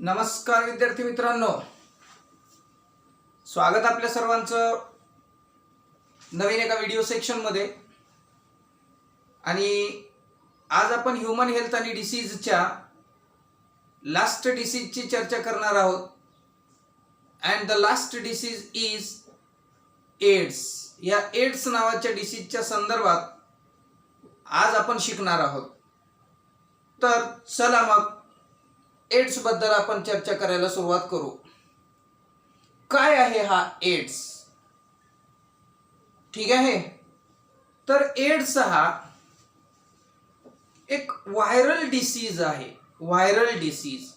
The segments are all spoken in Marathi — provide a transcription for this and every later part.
नमस्कार विद्यार्थी मित्रांनो, स्वागत आपल्या सर्वांचं नवीन एका व्हिडिओ सेक्शन मध्ये। आणि आज आपण ह्यूमन हेल्थ आणि डिसीजच्या लास्ट डिसीजची चर्चा करणार आहोत। And the last disease is AIDS. या एड्स नावाच्या डिसीजच्या संदर्भात आज आपण शिकणार आहोत। तर चला मग एड्स बद्दल आपण चर्चा करायला सुरुवात करू। काय आहे हा एड्स? ठीक आहे, तर एड्स हा एक व्हायरल डिसीज आहे। Viral disease.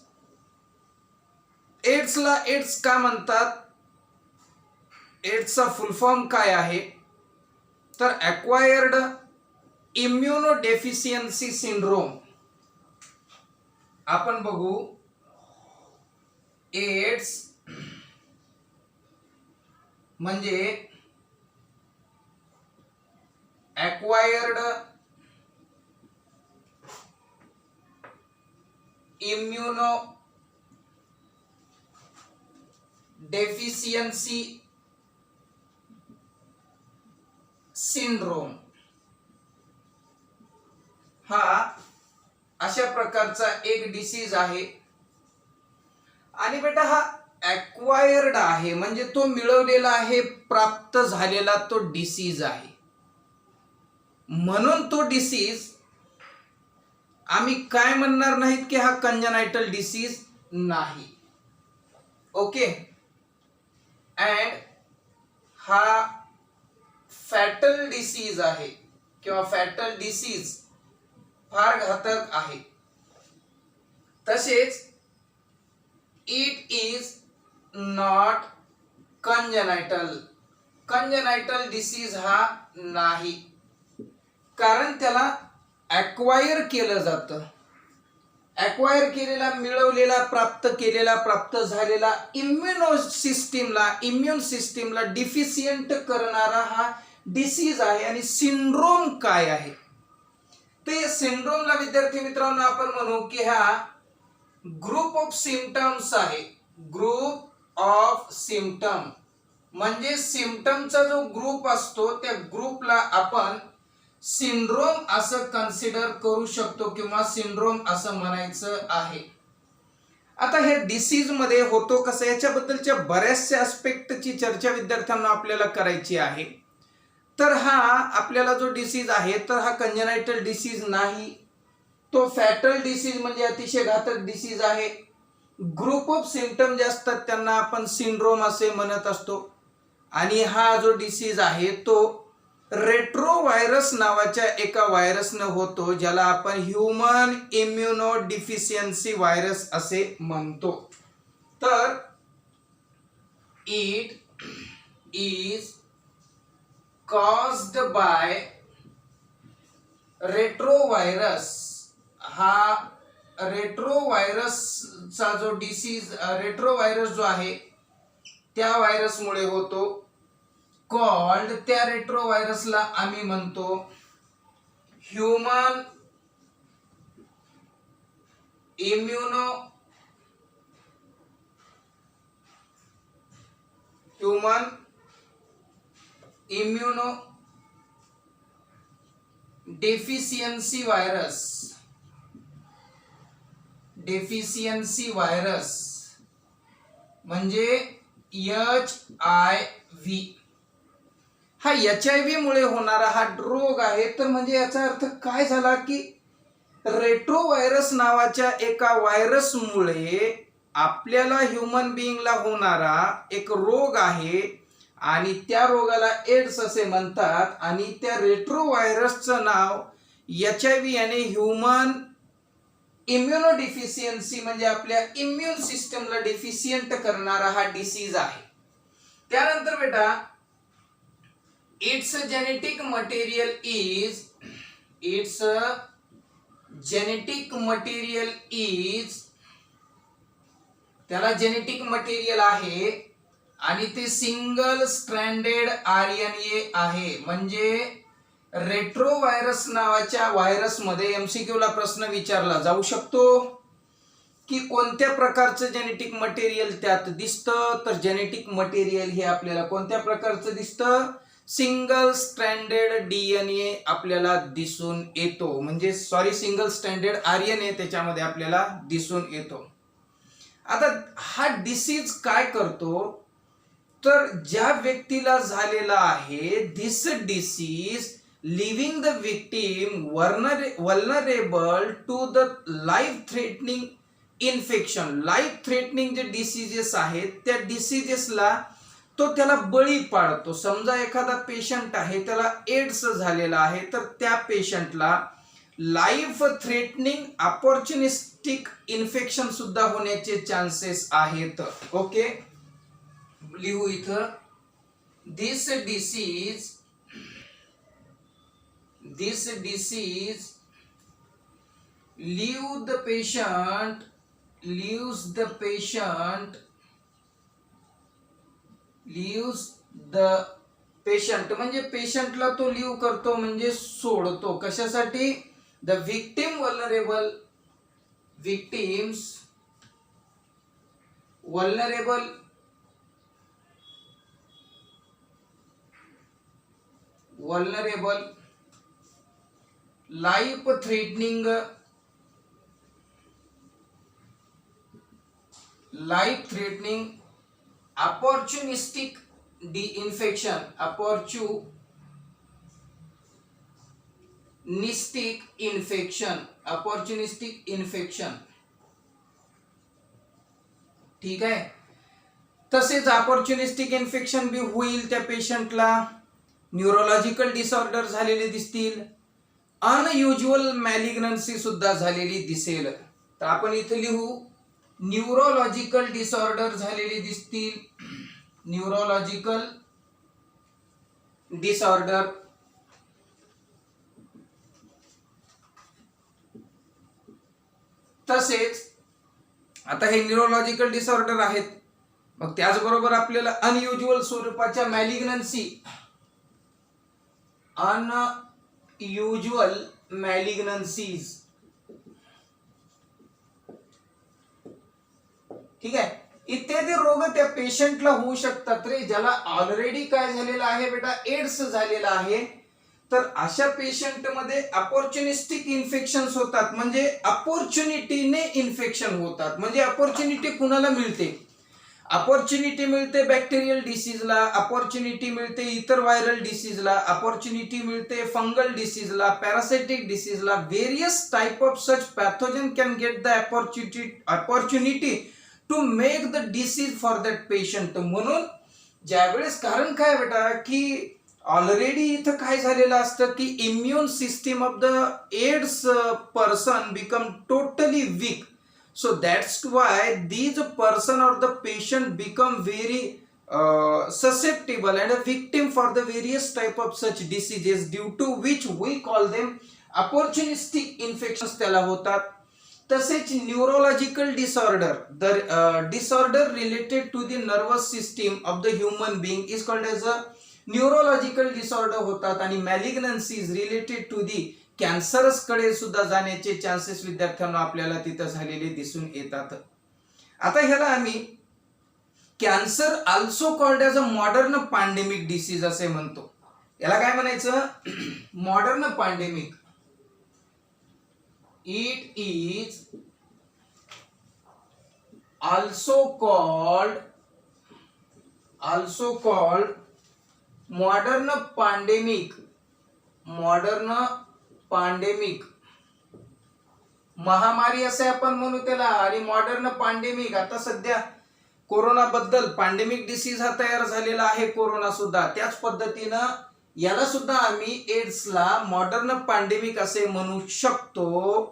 एड्सला एड्स का म्हणतात? एड्सचा फुल फॉर्म काय आहे? तर ॲक्वायर्ड इम्युनोडेफिशियन्सी सिंड्रोम। आपण बघू, एड्स म्हणजे ॲक्वायर्ड इम्युनो डेफिशियन्सी सिंड्रोम हा अशा प्रकारचा एक डिसीज आहे। आणि बेटा हा ॲक्वायर्ड आहे, म्हणजे तो मिळवलेला आहे, प्राप्त झालेला तो डिसीज आहे। म्हणून तो डिसीज आम्ही काय म्हणणार नाहीत की हा कंजनायटल डिसीज नाही। ओके। अँड हा फॅटल डिसीज आहे किंवा फॅटल डिसीज फार घातक आहे। तसेच इट इज नॉट कंजनायटल। कंजनायटल डिसीज हा नाही, कारण त्याला ॲक्वायर केलं जातं। ॲक्वायर केलेला, मिळवलेला, प्राप्त केलेला, प्राप्त झालेला इम्युन सिस्टीमला डिफिशियंट करणारा हा डिसीज आहे। आणि सिंड्रोम काय आहे? तर या सिंड्रोमला विद्यार्थी मित्रांनो आपण म्हणू की हा ग्रुप ऑफ सिम्पटम्स आहे। ग्रुप ऑफ सिम्पटम म्हणजे सिम्पटमचा जो ग्रुप असतो त्या ग्रुपला आपण सिंड्रोम असं कन्सिडर करू शकतो किंवा सिंड्रोम असं म्हणायचं आहे। आता हे डिसीज मध्ये होतो कसं, याच्याबद्दलच्या बऱ्याचशा ॲस्पेक्टची चर्चा विद्यार्थ्यांना आपल्याला करायची आहे। तर हा आपल्याला जो डिसीज आहे तर हा कंजनायटल डिसीज नाही, तो फॅटल डिसीज म्हणजे अतिशय घातक डिसीज आहे। ग्रुप ऑफ सिम्पटम जे असतात त्यांना आपण सिंड्रोम असे म्हणत असतो। आणि हा जो डिसीज आहे तो रेट्रोव्हायरस नावाच्या एका व्हायरसनं होतो, ज्याला आपण ह्यूमन इम्युनोडेफिशियन्सी व्हायरस असे म्हणतो। तर इट इज caused by रेट्रोव्हायरस। हा रेट्रोव्हायरसचा जो डिसीज, रेट्रोव्हायरस जो आहे त्या व्हायरसमुळे होतो। कॉल्ड, त्या रेट्रोव्हायरसला आम्ही म्हणतो human immuno deficiency virus. Deficiency virus म्हणजे HIV। हा HIV मुळे होणारा हा रोग आहे। तर म्हणजे याचा अर्थ काय झाला की रेट्रोव्हायरस नावाच्या एका व्हायरसमुळे आपल्याला ह्यूमन बीइंगला होणारा एक रोग आहे आणि त्या रोगाला एड्स असे म्हणतात। आणि त्या रेट्रोव्हायरसचं नाव HIV याने ह्यूमन इम्युनोडेफिशियन्सी म्हणजे आपल्या इम्युन सिस्टमला डेफिशियंट करणारा हा डिसीज आहे। त्यानंतर बेटा इट्स जेनेटिक मटेरियल इज, त्याला जेनेटिक मटेरियल आहे आणि ते सिंगल स्ट्रँडेड RNA आहे। म्हणजे रेट्रोव्हायरस नावाच्या व्हायरस मध्ये एमसीक्यू ला प्रश्न विचारला जाऊ शकतो की कोणत्या प्रकारचं जेनेटिक मटेरियल त्यात दिसतं, तर जेनेटिक मटेरियल हे आपल्याला कोणत्या प्रकारचं दिसतं, सिंगल स्ट्रँडेड डीएनए आपल्याला दिसून येतो, म्हणजे सिंगल स्ट्रँडेड आरएनए त्याच्यामध्ये आपल्याला दिसून येतो. आता हा डिसीज काय करतो, तर ज्या व्यक्तीला झालेला आहे this disease living the victim vulnerable to the life threatening infection. Life threatening जे डिसीजेस आहेत त्या डिसीजेसला तो त्याला बळी पाडतो. समजा एखादा पेशंट आहे, त्याला एड्स झालेला आहे, तर त्या पेशंटला लाईफ थ्रेटनिंग अपॉर्च्युनिस्टिक इन्फेक्शन सुद्धा होण्याचे चान्सेस आहेत. ओके, लिहू इथं, दिस डिसीज leaves the patient म्हणजे पेशंटला तो लिव्ह करतो, म्हणजे सोडतो. कशासाठी, the victims vulnerable life threatening opportunistic infection. ठीक आहे. तसेच अपॉर्च्युनिस्टिक इन्फेक्शन बी होईल त्या पेशंटला. न्यूरोलॉजिकल डिसऑर्डर झालेले दिसतील, अनयुज्युअल मॅलिग्नन्सी सुद्धा झालेली दिसेल. तर आपण इथे लिहू, न्यूरोलॉजिकल डिसऑर्डर झालेले दिसतील, न्यूरोलॉजिकल डिसऑर्डर. तसेच आता हे न्यूरोलॉजिकल डिसऑर्डर आहेत, मग त्याचबरोबर आपल्याला अनयुज्युअल स्वरूपाच्या अनयुज्युअल मॅलिग्नन्सीज, ठीक आहे, इत्यादी रोग त्या पेशंटला होऊ शकतात रे. ज्याला ऑलरेडी काय झालेलं आहे बेटा, एड्स झालेला आहे, तर अशा पेशंट मध्ये अपॉर्च्युनिस्टिक इन्फेक्शन्स होतात, म्हणजे अपॉर्च्युनिटीने इन्फेक्शन होतात. म्हणजे अपॉर्च्युनिटी कुणाला मिळते, अपॉर्च्युनिटी मिळते बॅक्टेरियल डिसीजला, अपॉर्च्युनिटी मिळते इतर व्हायरल डिसीजला, अपॉर्च्युनिटी मिळते फंगल डिसीजला, पॅरासिटिक डिसीजला. Various type of such pathogen can get the opportunity to make the disease for that patient. म्हणून ज्यावेळेस, कारण काय बेटा, की ऑलरेडी इथं काय झालेलं असतं की immune system of the AIDS person become totally weak. So that's why these person or the patient become very susceptible and a victim for the various type of such diseases, due to which we call them opportunistic infections त्याला होतात. तसेच neurological disorder, the disorder related to the nervous system of the human being is called as a neurological disorder होतात. आणि malignancies related to the cancers कडे सुद्धा जाण्याचे चान्सेस विद्यार्थ्यांना आपल्याला तिथं झालेले दिसून येतात. आता ह्याला आम्ही cancer also called as a modern pandemic disease असे म्हणतो. याला काय म्हणायचं, modern pandemic. It is also called modern pandemic, महामारी असे आपण म्हणू त्याला. आणि मॉडर्न पॅन्डेमिक, आता सध्या कोरोना बद्दल पॅन्डेमिक डिसीज हा तयार झालेला आहे, कोरोना सुद्धा. त्याच पद्धतीनं याला सुद्धा आम्ही एड्सला मॉडर्न पॅन्डेमिक असे म्हणू शकतो.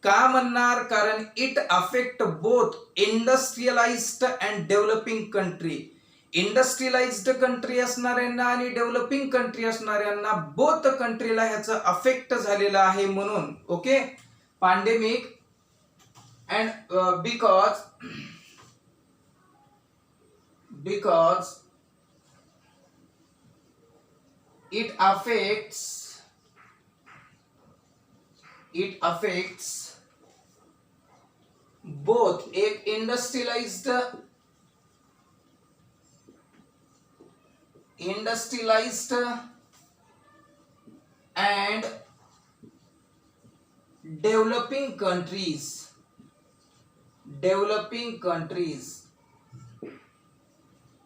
का म्हणणार, कारण it affect both industrialised and developing country. Industrialised country असणाऱ्यांना आणि डेव्हलपिंग कंट्री असणाऱ्यांना, बोथ कंट्रीला ह्याचं अफेक्ट झालेलं आहे. म्हणून okay, pandemic and because it affects both एक इंडस्ट्रियलाइज्ड एंड डेव्हलपिंग कंट्रीज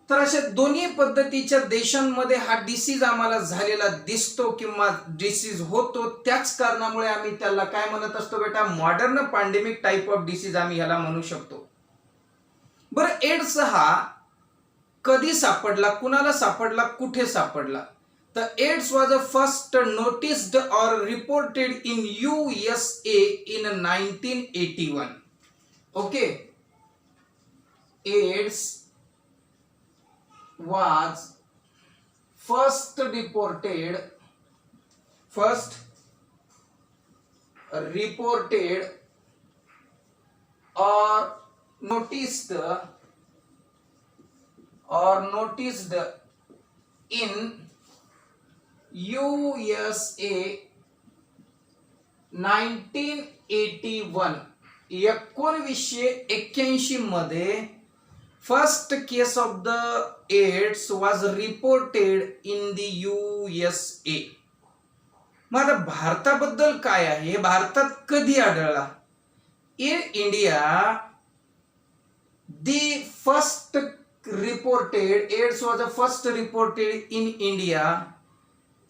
तर अशा दोन्ही पद्धतीच्या देशांमध्ये हा डिसीज आम्हाला झालेला दिसतो किंवा डिसीज होतो. त्याच कारणामुळे आम्ही त्याला काय म्हणत असतो बेटा, modern pandemic type of disease आम्ही ह्याला म्हणू शकतो. बरं, एड्स हा कधी सापडला, कुणाला सापडला, कुठे सापडला? तर AIDS was a first noticed or reported in USA in 1981. Okay, AIDS was first reported or noticed in USA 1981. 1981 मध्ये first case of the AIDS was reported in the USA. मग आता भारताबद्दल काय आहे, हे भारतात कधी आढळला? In India the first reported AIDS was a first reported in India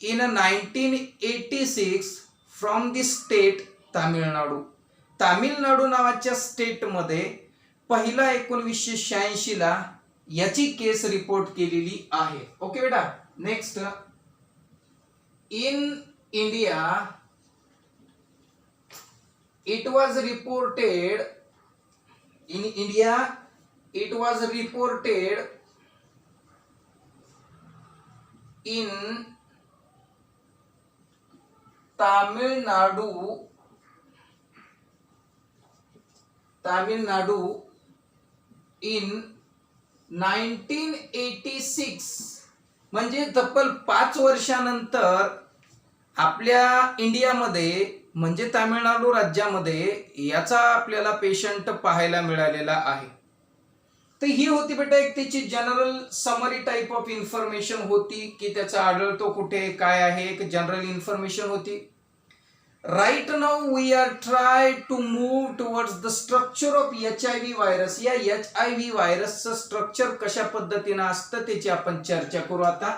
in 1986 from the state Tamil Nadu. Tamil Nadu नावाच्या स्टेटमध्ये पहिला 1986 ला याची केस रिपोर्ट केलेली आहे. ओके बेटा, next, in India it was reported in Tamil Nadu in 1986. म्हणजे तब्बल 5 वर्षानंतर आपल्या इंडियामध्ये म्हणजे तामिळनाडू राज्यामध्ये याचा आपल्याला पेशंट पाहायला मिळालेला आहे. तर ही होती बेटा एक त्याची general summary type of information होती की त्याचा आढळतो कुठे, काय आहे, एक जनरल इन्फॉर्मेशन होती. Right now we are trying to move towards the structure of HIV virus. या HIV व्हायरसचं स्ट्रक्चर कशा पद्धतीने असतं त्याची आपण चर्चा करू आता.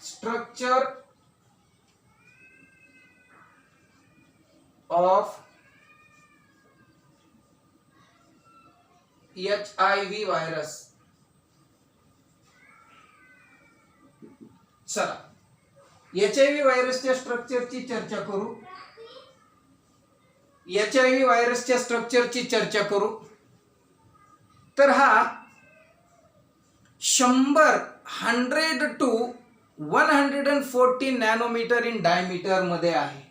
Structure of HIV virus. चला HIV व्हायरसच्या स्ट्रक्चरची चर्चा करू. HIV व्हायरसच्या स्ट्रक्चरची चर्चा करू. तर हा 100 to 140 नॅनोमीटर इन डायमीटर मध्ये आहे.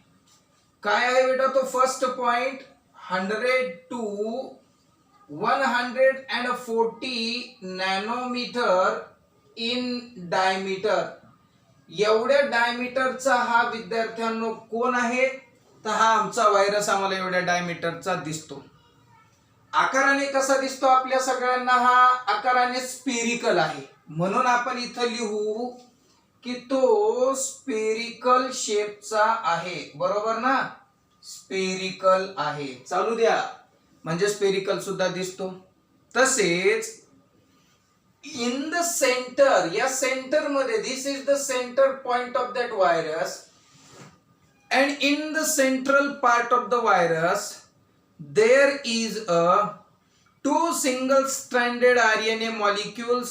काय आहे बेटा तो first point, 100 to 140 nanometre in diameter. एवढ्या डायमीटरचा हा विद्यार्थ्यांनो कोण आहे? तर हा आमचा व्हायरस आम्हाला एवढ्या डायमीटरचा दिसतो. आकाराने कसा दिसतो आपल्या सगळ्यांना? हा आकाराने स्पेरिकल आहे. म्हणून आपण इथं लिहू की तो स्पेरिकल शेपचा आहे. बरोबर ना, स्पेरिकल आहे. चालू द्या, म्हणजे स्पेरिकल सुद्धा दिसतो. तसेच इन द सेंटर, या सेंटर मध्ये, this is the centre point of that virus, and in the central part of the virus there is a 2 single stranded RNA molecules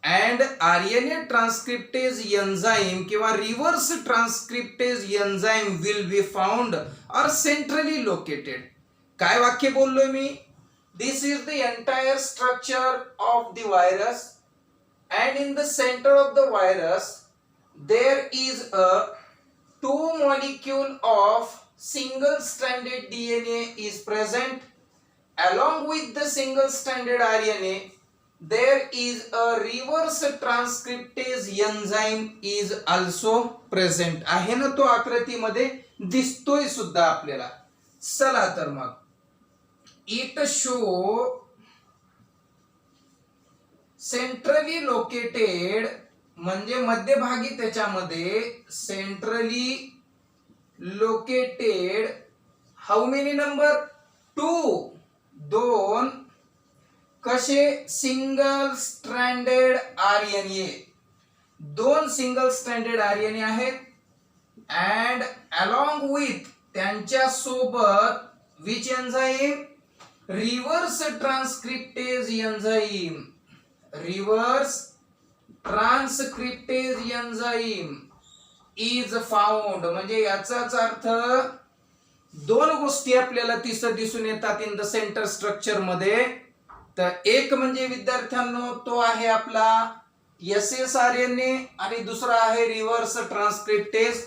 and RNA transcriptase enzyme किंवा reverse transcriptase enzyme will be found or centrally located. काय वाक्य बोललोय मी? This is the entire structure of the virus, and in the center of the virus there is a 2 molecule of single stranded DNA is present. Along with the single stranded RNA there is a reverse transcriptase enzyme is also present. आहे ना तो आकृतीमध्ये दिसतोय सुद्धा आपल्याला. चला तर मग it show centrally located म्हणजे मध्यभागी त्याच्यामध्ये centrally located how many number 2 कसे single stranded RNA 2 single stranded RNA आहेत and along with त्यांच्या सोबत which enzyme reverse transcriptase enzyme is found. म्हणजे याचाच अर्थ दोन गोष्टी आपल्याला दिसून येतात इन द सेंटर स्ट्रक्चर मध्ये. तर एक म्हणजे विद्यार्थ्यांनो तो आहे आपला SSRNA आणि दुसरा आहे रिव्हर्स ट्रान्सक्रिप्टेज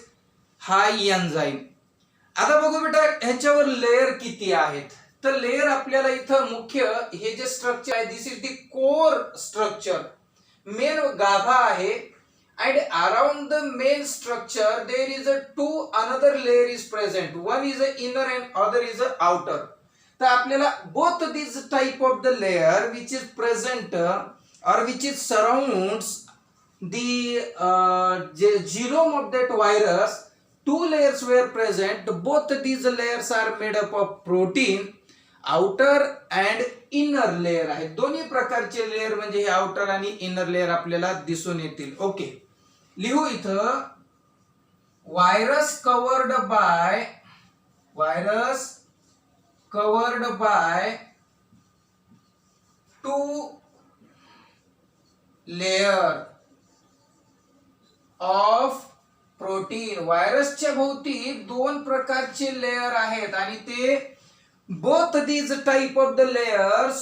हा एन्झाईम. आता बघू बेटा ह्याच्यावर लेयर किती आहेत. तर लेयर आपल्याला इथं मुख्य हे जे स्ट्रक्चर आहे this is the core structure main गाभा आहे and around the main structure there is a another layer is present. One is a inner and other is a outer. तर आपल्याला both these type of the layer which is present or which is surrounds the genome of that virus, 2 layers were present. Both these layers are made up of protein. outer and inner layer आहे. दोन्ही प्रकारचे लेयर म्हणजे हे outer आणि inner layer आपल्याला दिसून येतील. ओके लिहू इथं virus covered by 2 layer of protein. व्हायरसच्या भोवती 2 प्रकारचे लेयर आहेत आणि ते both these type of the layers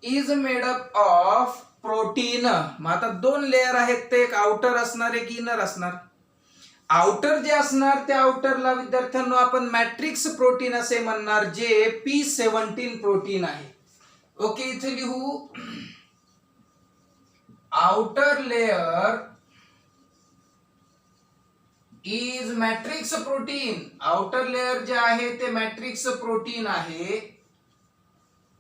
is made up of protein. मग आता 2 लेयर आहेत ते एक आउटर असणार एक इनर असणार. आउटर जे असणार त्या आउटरला विद्यार्थ्यांनो आपण मॅट्रिक्स प्रोटीन असे म्हणणार जे P17 प्रोटीन आहे. ओके इथे लिहू outer layer is matrix protein. Outer layer जे आहे ते मॅट्रिक्स प्रोटीन आहे.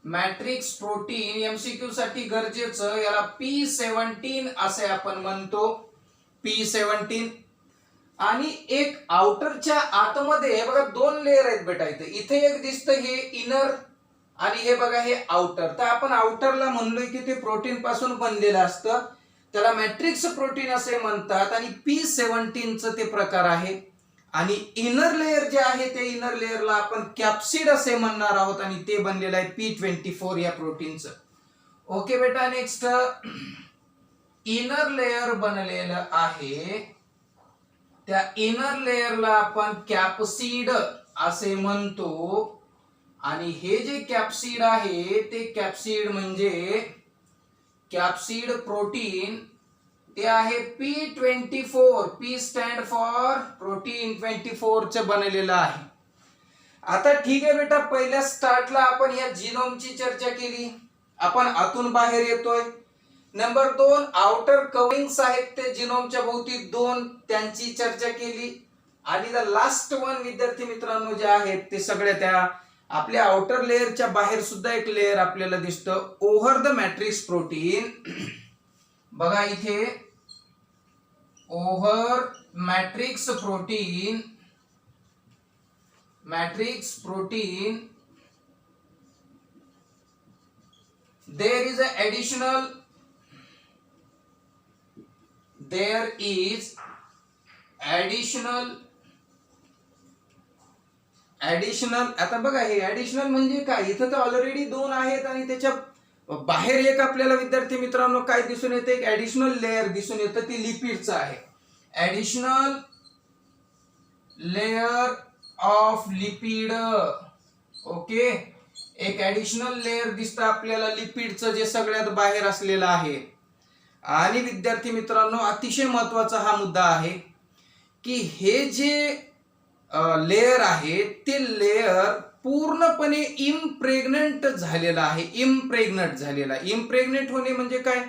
मॅट्रिक्स प्रोटीन एमसीक्यू साठी गरजेचं याला P17 असे आपण म्हणतो. P17 आणि एक आउटरच्या आतमध्ये हे बघा 2 लेयर आहेत बेटा. इथे एक दिसतं हे इनर आणि हे बघा हे आउटर. तर आपण आउटरला म्हणलोय की ते प्रोटीन पासून बनलेलं असतं त्याला मॅट्रिक्स प्रोटीन असे म्हणतात आणि P17 चं ते प्रकार आहे. आणि इनर लेयर जे आहे ते इनर लेयरला आपण कॅप्सिड असे म्हणणार आहोत आणि ते बनलेलं आहे P24 या प्रोटीनचं. ओके बेटा नेक्स्ट इनर लेयर बनलेलं आहे त्या इनर लेयरला आपण कॅप्सिड असे म्हणतो आणि हे जे कॅप्सिड आहे ते कॅप्सिड म्हणजे कॅप्सिड प्रोटीन ते आहे P24. P stand for protein 24 चे बनलेलं आहे. आता ठीक आहे बेटा पहिल्या स्टार्टला आपण या जिनोमची चर्चा केली. आपण आतून बाहेर येतोय. नंबर 2 आउटर कव्हरिंग्स आहेत ते जिनोमच्या भोवती 2 त्यांची चर्चा केली. आणि द लास्ट वन विद्यार्थी मित्रांनो जे आहेत ते सगळ्या त्या आपल्या आउटर लेयरच्या बाहेर सुद्धा एक लेयर आपल्याला दिसतं ओव्हर द मॅट्रिक्स प्रोटीन. बघा इथे over matrix protein there is additional आता बघा हे ऍडिशनल म्हणजे काय. इथं तर ऑलरेडी 2 आहेत आणि त्याच्या बाहेर एक आपल्याला विद्यार्थी मित्रांनो काय दिसून येते एक ऍडिशनल लेयर दिसून येतं ती लिपिडचं आहे. Additional layer of lipid. Okay एक ऍडिशनल लेयर दिसतं आपल्याला लिपिडचं जे सगळ्यात बाहेर असलेलं आहे. आणि विद्यार्थी मित्रांनो अतिशय महत्वाचा हा मुद्दा आहे की हे जे लेयर आहे ते लेयर पूर्णपणे इम्प्रेग्नंट झालेला आहे. इम्प्रेग्नंट झालेला. इम्प्रेग्नेंट होणे म्हणजे काय?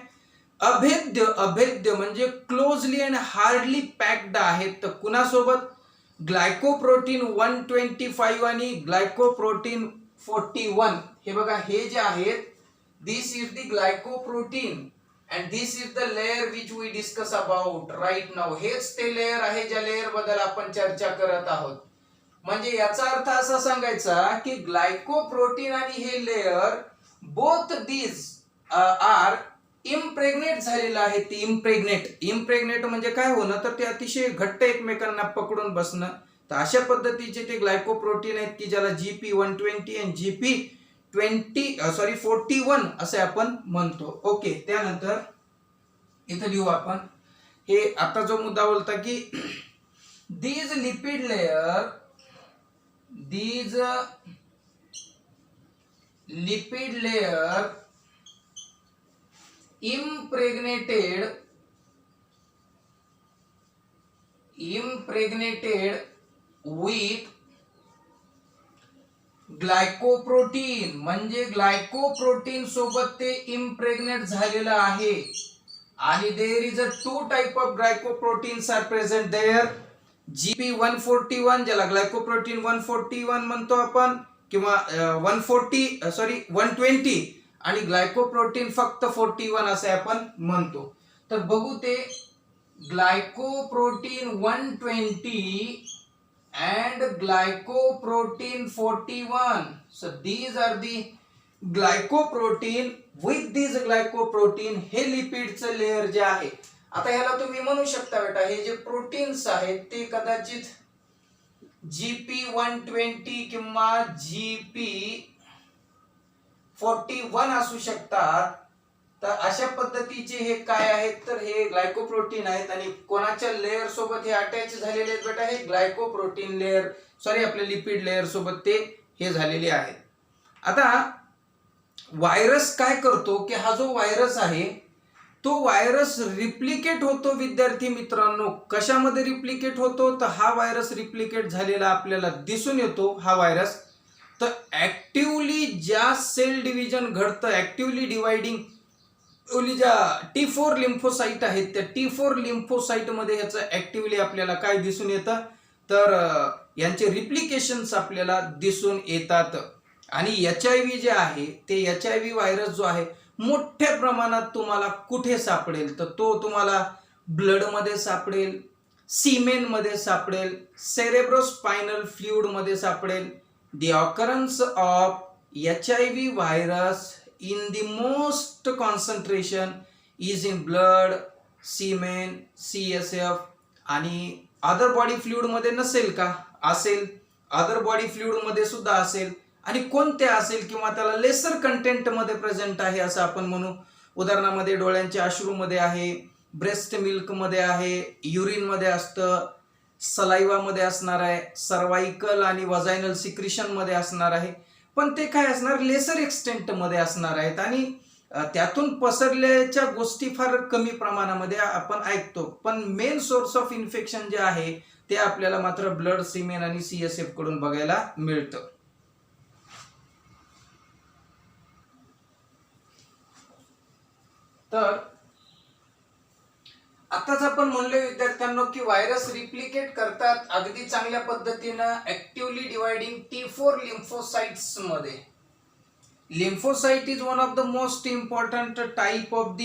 अभेद्य. अभेद्य म्हणजे क्लोजली अँड हार्डली पॅक्ड आहेत. तर कुणासोबत? ग्लायकोप्रोटीन 125 आणि ग्लायकोप्रोटीन 41. हे बघा, हे जे आहेत, this is the glycoprotein and this is the layer which we discuss about right now. हेच ते लेअर आहे ज्या लेअर बद्दल आपण चर्चा करत आहोत. म्हणजे याचा अर्थ असा सांगायचा की ग्लायकोप्रोटीन आणि हे layer both these are impregnated झालेलं आहे. ते इम्प्रेग्नेट म्हणजे काय होणं? तर ते अतिशय घट्ट एकमेकांना पकडून बसणं. तर अशा पद्धतीचे ते ग्लायकोप्रोटीन आहेत की ज्याला GP120 आणि GP41 असे आपण म्हणतो. ओके, त्यानंतर इथं लिहू आपण. हे आता जो मुद्दा बोलता की these lipid layer impregnated with glycoprotein. म्हणजे ग्लायकोप्रोटीन सोबत ते इम्प्रेग्नेट झालेलं आहे. आणि there is a 2 type of glycoproteins are present there. GP141 ज्याला ग्लायकोप्रोटीन 141 म्हणतो आपण, किंवा 120 आणि ग्लायकोप्रोटीन फक्त 41 असे आपण म्हणतो. तर बघू ते glycoprotein 120 and glycoprotein 41. So these are the glycoprotein. With these glycoprotein हे लिपिडचं लेअर जे आहे. आता ह्याला तुम्ही म्हणू शकता बेटा, हे जे प्रोटीन्स आहेत ते कदाचित GP120 किंवा GP41 असू शकतात. तर अशा पद्धतीचे हे काय आहेत? तर हे ग्लायकोप्रोटीन आहेत. आणि कोणाच्या लेअर सोबत हे अटॅच झालेले आहेत बेटा? हे ग्लायकोप्रोटीन लेअर, आपले लिपिड लेअर सोबत ते हे झालेले आहेत. आता व्हायरस काय करतो की हा जो व्हायरस आहे तो व्हायरस रिप्लिकेट होतो. विद्यार्थी मित्रांनो, कशामध्ये रिप्लिकेट होतो? तर हा व्हायरस रिप्लिकेट झालेला आपल्याला दिसून येतो. हा व्हायरस तर ऍक्टिव्हली ज्या सेल डिव्हिजन घडतं, ऍक्टिव्हली डिवायडिंग ज्या T4 लिम्फोसाइट आहेत, त्या T4 लिम्फोसाइट मध्ये ह्याचं ऍक्टिव्हली आपल्याला काय दिसून येतं? तर यांचे रिप्लिकेशन्स आपल्याला दिसून येतात. आणि HIV जे आहे ते HIV व्हायरस जो आहे मोठ्या प्रमाणात तुम्हाला कुठे सापडेल? तर तो तुम्हाला ब्लड मध्ये सापडेल, सीमेन मध्ये सापडेल, सेरेब्रोस्पायनल फ्लुइड मध्ये सापडेल. The occurrence of HIV virus in the most concentration is in blood, semen, CSF. आणि अदर बॉडी फ्लुइड मध्ये नसेल का? असेल. अदर बॉडी फ्लुइड मध्ये सुद्धा असेल. आणि कोणते असेल? किंवा त्याला लेसर कंटेंट मध्ये प्रेझेंट आहे असं आपण म्हणू. उदाहरणामध्ये डोळ्यांच्या अश्रू मध्ये आहे, ब्रेस्ट मिल्क मध्ये आहे, युरिन मध्ये असतं, सलाइवा मध्ये असणार आहे, सर्वाइकल आणि वजायनल सिक्रिशन मध्ये असणार आहे. पण ते काय असणार? लेसर एक्सटेंट मध्ये असणार आहेत. आणि त्यातून पसरल्याच्या गोष्टी फार कमी प्रमाणामध्ये आपण ऐकतो. पण मेन सोर्स ऑफ इन्फेक्शन जे आहे ते आपल्याला मात्र ब्लड, सीमेन आणि CSF कडून बघायला मिळतं. तर आताच आपण म्हणलो विद्यार्थ्यांनो की व्हायरस रिप्लिकेट करतात अगदी चांगल्या पद्धतीनं ऍक्टिव्हली डिवायडिंग T4 लिम्फोसाइट्स मध्ये. Lymphocyte is one of the most important type of the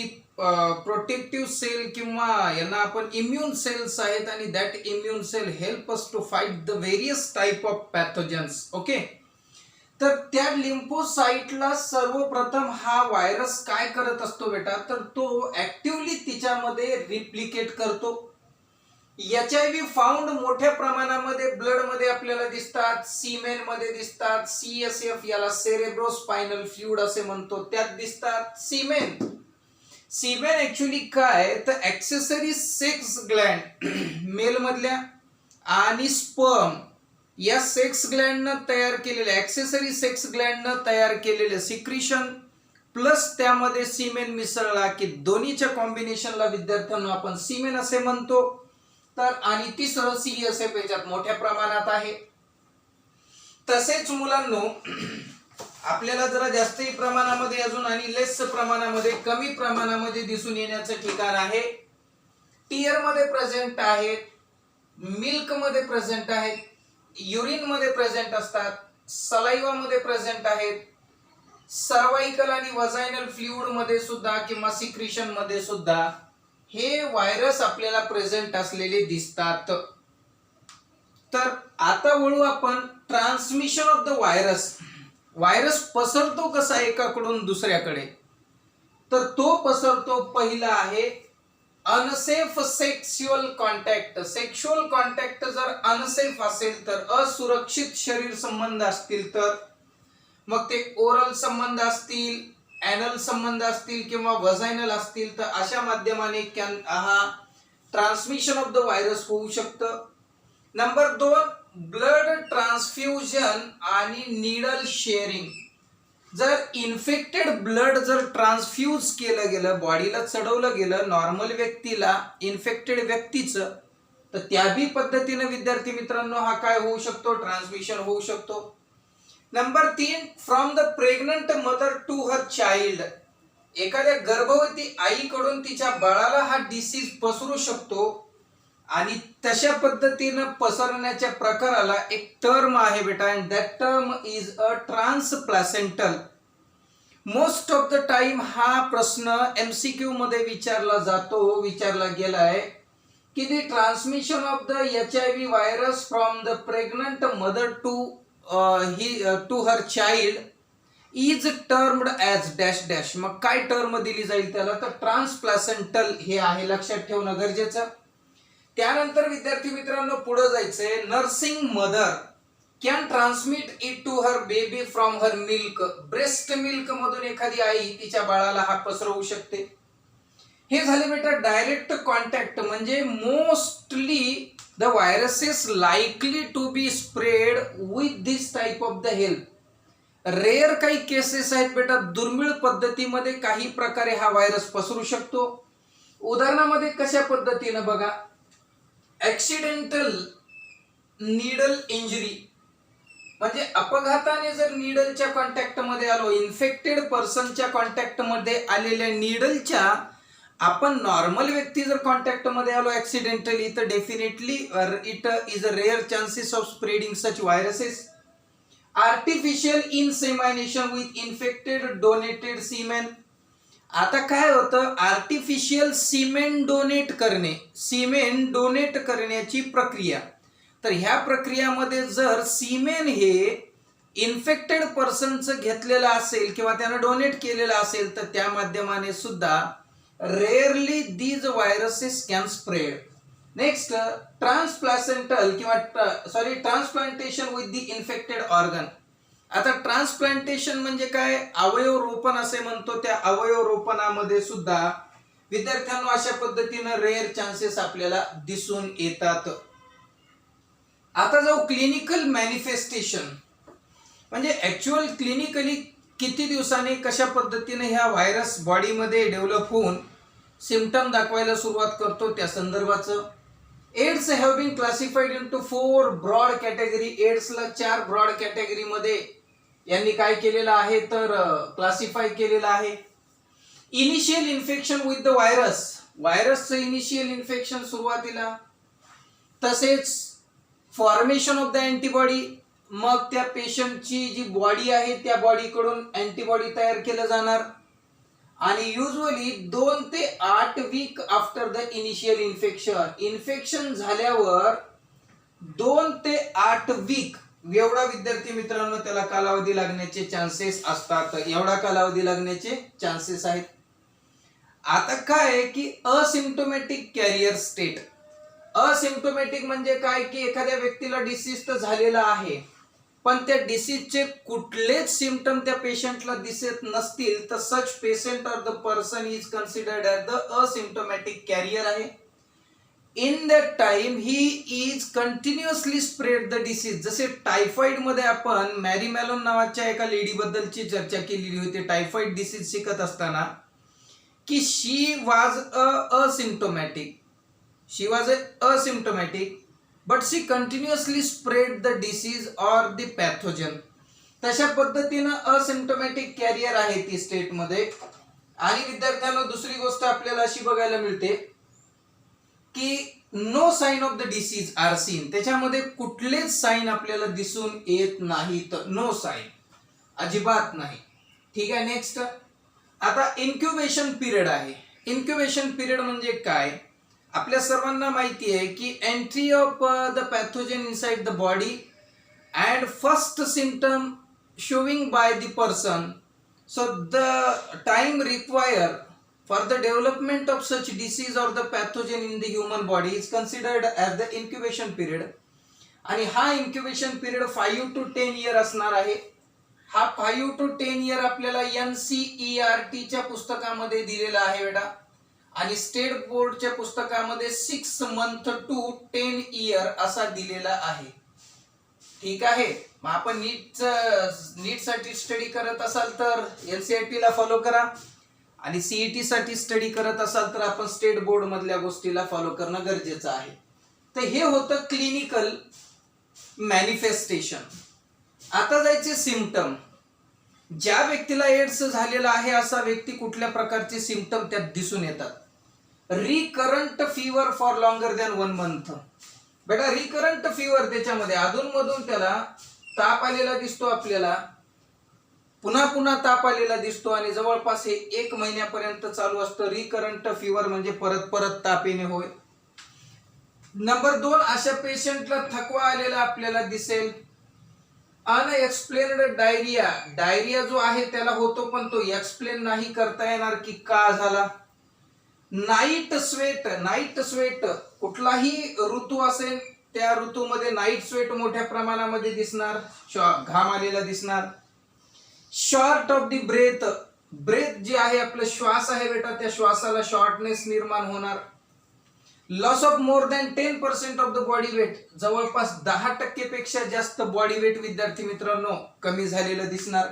protective cell, किंवा यांना आपण इम्युन सेल्स आहेत. आणि that immune cell help us to fight the various type of pathogens. Okay, तर त्या लिम्फोसाइटला सर्वप्रथम हा व्हायरस काय करत असतो बेटा? तर तो ऍक्टिव्हली तिच्यामध्ये रिप्लिकेट करतो. HIV फाउंड मोठ्या प्रमाणामध्ये ब्लड मध्ये आपल्याला दिसतात, सीमेन मध्ये दिसतात, CSF याला सेरेब्रोस्पायनल फ्लुइड असे म्हणतो, त्यात दिसतात. सीमेन ऍक्च्युअली काय? तर ऍक्सेसरी सेक्स ग्लँड मेल मधल्या आणि स्पर्म या सेक्स ग्लँडनं तयार केलेले, ऍक्सेसरी सेक्स ग्लँडनं तयार केलेले सिक्रिशन प्लस त्यामध्ये सीमेन मिसळला की दोन्हीच्या कॉम्बिनेशनला विद्यार्थ्यांना आपण सीमेन असे म्हणतो. तर आणि तिसरं CSF याच्यात मोठ्या प्रमाणात आहे. तसेच मुलांनो आपल्याला जरा जास्तही प्रमाणामध्ये अजून आणि लेस प्रमाणामध्ये कमी प्रमाणामध्ये दिसून येण्याचं ठिकाण आहे. टीयर मध्ये प्रेझेंट आहेत, मिल्क मध्ये प्रेझेंट आहेत, युरिन मध्ये प्रेझेंट असतात, सलाइवा मध्ये प्रेझेंट आहेत, सर्वाइकल आणि वजायनल फ्लुइड मध्ये सुद्धा किंवा सिक्रिशन मध्ये सुद्धा हे व्हायरस आपल्याला प्रेझेंट असलेले दिसतात. तर आता वळू आपण transmission of the virus. Virus पसरतो कसा एकाकडून दुसऱ्याकडे, तर तो पसरतो पहिला आहे unsafe sexual contact. Sexual contact जर अनसेफ असेल तर, असुरक्षित शरीर संबंध असतील तर, मग ते ओरल संबंध असतील, ॲनल संबंध असतील किंवा वजायनल असतील, तर अशा माध्यमाने हा ट्रान्समिशन ऑफ द व्हायरस होऊ शकतं. नंबर 2 ब्लड ट्रान्सफ्युजन आणि नीडल शेअरिंग. जर इन्फेक्टेड ब्लड जर ट्रान्सफ्यूज केलं गेलं, बॉडीला चढवलं गेलं नॉर्मल व्यक्तीला, इन्फेक्टेड व्यक्तीचं, तर त्याही पद्धतीने विद्यार्थी मित्रांनो हा काय होऊ शकतो, ट्रान्समिशन होऊ शकतो. Number 3 from the pregnant mother to her child. एखाद्या गर्भवती आईकडून तिच्या बाळाला हा डिसीज पसरू शकतो आणि तशा पद्धतीनं पसरण्याच्या प्रकाराला एक टर्म आहे बेटा, and that term is a transplacental. Most of the time हा प्रश्न MCQ मध्ये विचारला गेलाय की the transmission of the HIV virus from the pregnant mother to her child is termed as dash dash. मग काय टर्म दिली जाईल त्याला, तर ट्रान्सप्लासेंटल हे आहे, लक्षात ठेवणं गरजेचं. त्यानंतर विद्यार्थी मित्रांनो पुढे जायचंय. Nursing mother can transmit it to her baby from her milk. Breast milk मधून एखादी आई तिच्या बाळाला हा पसरवू शकते. हे झाले बेटा डायरेक्ट कॉन्टॅक्ट, म्हणजे mostly the viruses likely to be spread with this type of the help. Rare काही केसेस आहेत बेटा, दुर्मिळ पद्धतीमध्ये काही प्रकारे हा व्हायरस पसरू शकतो. उदाहरणामध्ये कशा पद्धतीनं बघा, ऍक्सिडेंटल नीडल इंजुरी, म्हणजे अपघाताने जर नीडलच्या कॉन्टॅक्ट मध्ये आलो, इन्फेक्टेड पर्सनच्या कॉन्टॅक्ट मध्ये आलेल्या नीडलच्या आपण नॉर्मल व्यक्ती जर कॉन्टॅक्ट मध्ये आलो ऍक्सिडेंटली, तर definitely it is a rare chances of spreading such viruses. Artificial insemination with infected donated semen. आता काय होतं, आर्टिफिशियल सिमेंट डोनेट करणे, सिमेंट डोनेट करण्याची प्रक्रिया. तर ह्या प्रक्रियामध्ये जर सिमेन हे इन्फेक्टेड पर्सनचं घेतलेलं असेल किंवा त्यानं डोनेट केलेलं असेल, तर त्या माध्यमाने सुद्धा rarely these viruses can spread. Next transplacental किंवा transplantation with the infected organ. आता ट्रान्सप्लांटेशन म्हणजे काय, अवयव रोपण असे म्हणतो. त्या अवयव रोपणामध्ये सुद्धा विद्यार्थ्यांना अशा पद्धतीनं रेअर चान्सेस आपल्याला दिसून येतात. आता जाऊ क्लिनिकल मॅनिफेस्टेशन, म्हणजे ऍक्च्युअल क्लिनिकली किती दिवसांनी कशा पद्धतीने ह्या व्हायरस बॉडीमध्ये डेव्हलप होऊन सिम्पटम दाखवायला सुरुवात करतो त्या संदर्भाचं. AIDS have been classified into 4 broad category. एड्सला 4 ब्रॉड कॅटेगरी मध्ये यांनी काय केलेलं आहे, तर क्लासिफाय केलेलं आहे. Initial infection with the virus, व्हायरसचं इनिशियल इन्फेक्शन सुरुवातीला, तसेच फॉर्मेशन ऑफ द अँटीबॉडी, मग त्या पेशंटची जी बॉडी आहे त्या बॉडीकडून अँटीबॉडी तयार केलं जाणार, आणि युजली 2 ते 8 week after the initial infection. Infection झाल्यावर 2 ते 8 वीक एवढा विद्यार्थी मित्रांनो त्याला कालावधी लागण्याचे चान्सेस असतात, एवढा कालावधी लागण्याचे चान्सेस आहेत. आता काय की असिम्प्टोमॅटिक कॅरियर स्टेट. असिम्प्टोमॅटिक म्हणजे काय की एखाद्या व्यक्तीला डिसीज तर झालेला आहे, पण त्या डिसीजचे कुठलेच सिम्पटम त्या पेशंटला दिसत नसतील, तर such patient or the person is considered as the asymptomatic carrier आहे. In that time he is continuously spread the disease. जसे टायफॉइड मध्ये आपण मॅरी मॅलोन नावाच्या एका लेडी बद्दलची चर्चा केलेली होती टायफॉइड डिसीज शिकत असताना, की she was asymptomatic, but she continuously spread the disease or the pathogen. तशा पद्धतीनं असिम्प्टोमॅटिक कॅरियर आहे ती स्टेटमध्ये. आणि विद्यार्थ्यांना दुसरी गोष्ट आपल्याला अशी बघायला मिळते की no sign of the disease are seen. त्याच्यामध्ये कुठलेच साइन आपल्याला दिसून येत नाहीत. नो साइन, अजिबात नाही. ठीक आहे. नेक्स्ट, आता इन्क्युबेशन पिरियड आहे. इन्क्युबेशन पिरियड म्हणजे काय? आपल्या सर्वांना माहिती आहे की entry of the pathogen inside the body and first symptom showing by the person. So the time required for the development of such disease or the pathogen in the human body is considered as the incubation period. आणि हा incubation period 5 to 10 year असणार आहे. हा 5 to 10 year आपल्याला NCERT च्या पुस्तकामध्ये दिलेला आहे बेटा. आणि स्टेट बोर्डच्या पुस्तकामध्ये 6 month to 10 year असा दिलेला आहे. ठीक आहे. मग आपण नीट साठी स्टडी करत असाल तर NCERT ला फॉलो करा, आणि CET साठी स्टडी करत असाल तर आपण स्टेट बोर्ड मधल्या गोष्टीला फॉलो करणं गरजेचं आहे. तर हे होतं क्लिनिकल मॅनिफेस्टेशन. आता जायचे सिम्पटम. ज्या व्यक्तीला एड्स झालेला आहे असा व्यक्ती कुठल्या प्रकारचे सिम्पटम त्यात दिसून येतात? Recurrent fever for longer than 1 month. बेटा रिकरंट फीवर, त्याच्यामध्ये अधूनमधून त्याला ताप आलेला दिसतो आपल्याला, पुन्हा पुन्हा ताप आलेला दिसतो, आणि जवळपास हे 1 महिन्यापर्यंत चालू असतं. रिकरंट फीवर म्हणजे परत परत ताप येणे होय. नंबर 2, अशा पेशंटला थकवा आलेला आपल्याला दिसेल. Unexplained diarrhoea. डायरिया जो आहे त्याला होतो, पण तो एक्सप्लेन नाही करता येणार की का झाला. Night sweat. नाईट स्वेट कुठलाही ऋतू असेल त्या ऋतूमध्ये नाईट स्वेट मोठ्या प्रमाणामध्ये दिसणार, घाम आलेला दिसणार. Short of the breath. Breath जे आहे आपलं श्वास आहे बेटा, त्या श्वासाला शॉर्टनेस निर्माण होणार. Loss of more than 10% of the body weight. जवळपास 10% पेक्षा जास्त बॉडी वेट विद्यार्थी मित्रांनो कमी झालेलं दिसणार.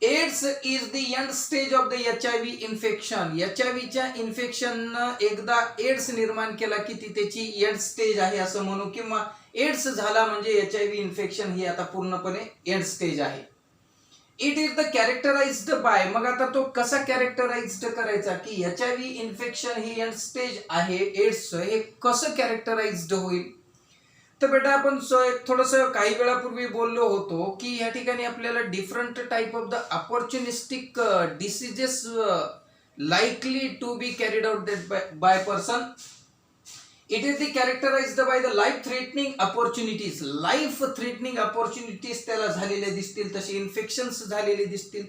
AIDS is the end stage of the HIV infection. HIVच्या इन्फेक्शननं एकदा एड्स निर्माण केला की ती त्याची एंड स्टेज आहे असं म्हणू, किंवा एड्स झाला म्हणजे HIV इन्फेक्शन ही आता पूर्णपणे एंड स्टेज आहे. It is the characterized by. मग आता तो कसा कॅरेक्टराइज्ड करायचा की HIV इन्फेक्शन ही एंड स्टेज आहे, एड्स हे कसं कॅरेक्टराइज्ड होईल? तर बेटा आपण थोडंसं काही वेळापूर्वी बोललो होतो की या ठिकाणी आपल्याला different type of the opportunistic diseases likely to be carried out by person. It is the characterized by the life threatening opportunities. Life threatening opportunities त्याला झालेले दिसतील, तसे इन्फेक्शन्स झालेले दिसतील.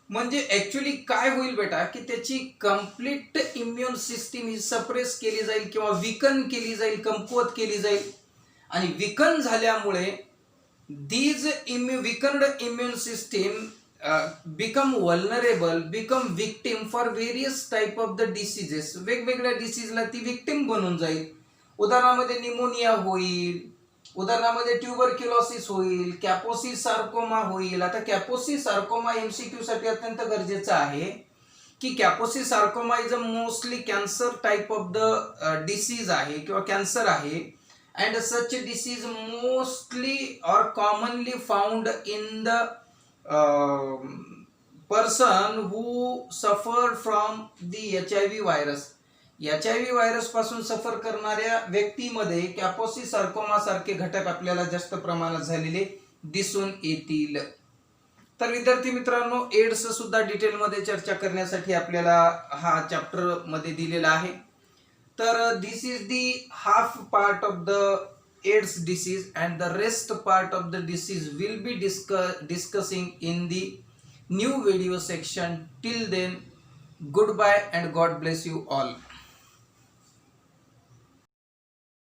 म्हणजे ऍक्च्युअली काय होईल बेटा की त्याची कंप्लीट इम्युन सिस्टीम ही सप्रेस केली जाईल किंवा विकन केली जाईल, कमकुवत केली जाईल. आणि विकन झाल्यामुळे these weakened immune system become vulnerable, become victim for various type of the diseases. वेगवेगळ्या डिसीजला ती विक्टिम बनून जाईल. उदाहरणामध्ये निमोनिया होईल, उदाहरणामध्ये ट्युबरक्युलोसिस होईल, कॅपोसी सार्कोमा होईल. आता कॅपोसी सार्कोमा MCQ साठी अत्यंत गरजेचं आहे की Kaposi sarcoma is a mostly cancer type of the disease आहे किंवा कॅन्सर आहे. And such disease mostly or commonly found in the person who suffered from the HIV virus. HIV virus पासून सफर करणाऱ्या व्यक्तीमध्ये कॅपोसी सार्कोमा सारखे घटक आपल्याला जास्त प्रमाणात झालेले दिसून येतील. तर विद्यार्थी मित्रांनो, एड्स सुद्धा डिटेलमध्ये चर्चा करण्यासाठी आपल्याला हा चॅप्टर मध्ये दिलेला आहे. तर this is the half part of the AIDS disease and the rest part of the disease will be discussing in the new video section. Till then, good bye and God bless you all.